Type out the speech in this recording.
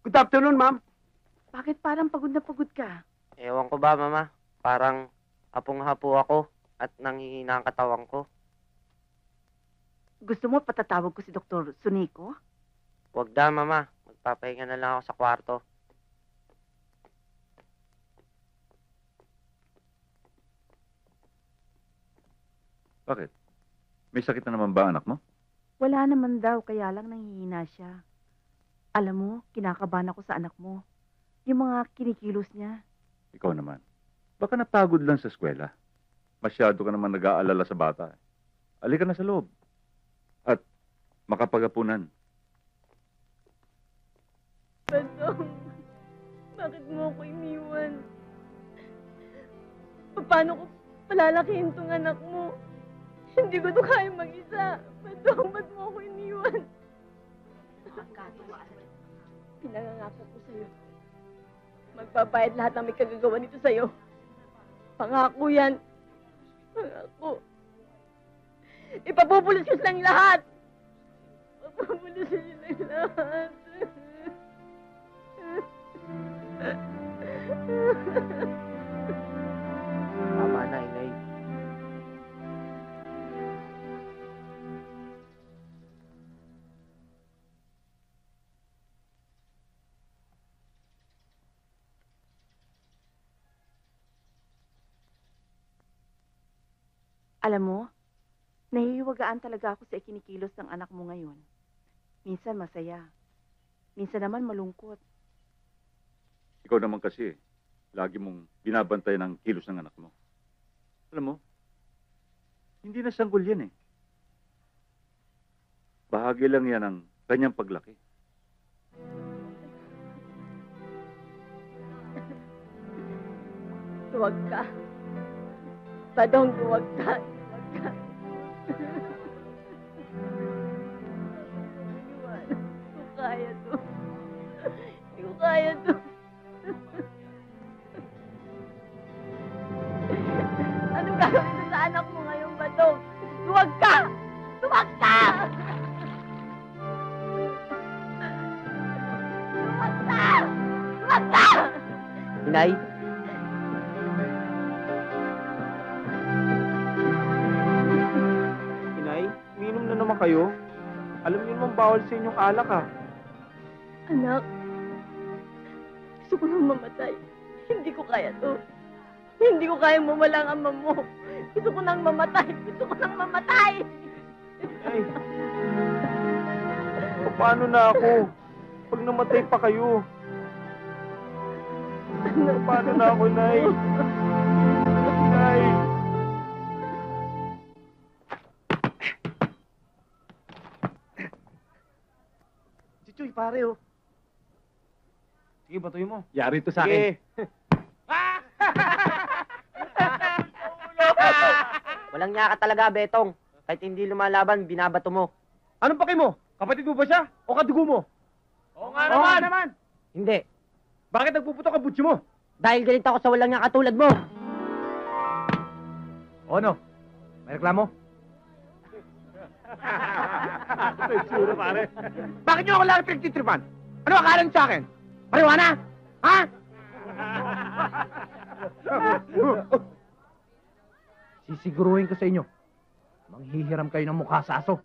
Good afternoon, ma'am. Bakit parang pagod na pagod ka? Ewan ko ba, Mama? Parang hapong-hapo ako at nanghihina ang katawan ko. Gusto mo patatawag ko si Dr. Sunico? Huwag na, Mama. Magpapahinga na lang ako sa kwarto. Bakit? May sakit na naman ba anak mo? Wala naman daw, kaya lang nanghihina siya. Alam mo, kinakabahan ako sa anak mo. Yung mga kinikilos niya. Ikaw naman. Baka napagod lang sa eskwela. Masyado ka naman nag-aalala sa bata. Halika na sa loob. At makapagapunan. Badong, bakit mo ako iniwan? Paano ko palalakihin tong anak mo? Hindi ko to kaya mag-isa. Badong, ba't mo ako iniwan? Pinangangako ko sa'yo. Magbabayad lahat ng may kagagawa nito sa'yo. Pangako yan. Pangako. Ipapupulis ko silang lahat. Ipapupulis ko silang lahat. Tama na, Inay. Alam mo, nahihiwagaan talaga ako sa ikinikilos ng anak mo ngayon. Minsan masaya. Minsan naman malungkot. Ikaw naman kasi, lagi mong binabantay ng kilos ng anak mo. Alam mo, hindi na sanggol yan eh. Bahagi lang yan ng kanyang paglaki. Huwag ka. Badong, huwag ka. Huwag ka. Iwan. Hindi ko kaya to. Hindi ko kaya to. Anong gagawin mo sa anak mo ngayon, Badong? Huwag ka! Huwag ka! Huwag ka! Huwag ka! Inay? Inay, uminom na naman kayo. Alam niyo naman bawal sa inyong alak, ah. Anak, gusto ko nang mamatay. Hindi ko kaya to. Hindi ko kaya mawala ang ama mo. Gusto ko nang mamatay. Gusto ko nang mamatay. Inay. Paano na ako? Pag namatay pa kayo. Paano na ako, Nay? Nay. Si Chuy, pare, oh. Sige, batuin mo. Yari to sa akin. Walang niya ka talaga, Betong. Kahit hindi lumalaban, binabato mo. Anong paki mo? Kapatid mo ba siya? O kadugo mo? Oo nga naman! Hindi. Bakit nagpuputok ang butsi mo? Dahil galit ako sa walang niya katulad mo. O ano? May reklamo? Sura, pare. Bakit nyo ako lagi pinagtitripan? Ano akala niyo sa akin? Pariwana? Ha? Sisiguruhin ko sa inyo. Manghihiram kayo ng mukha sa aso.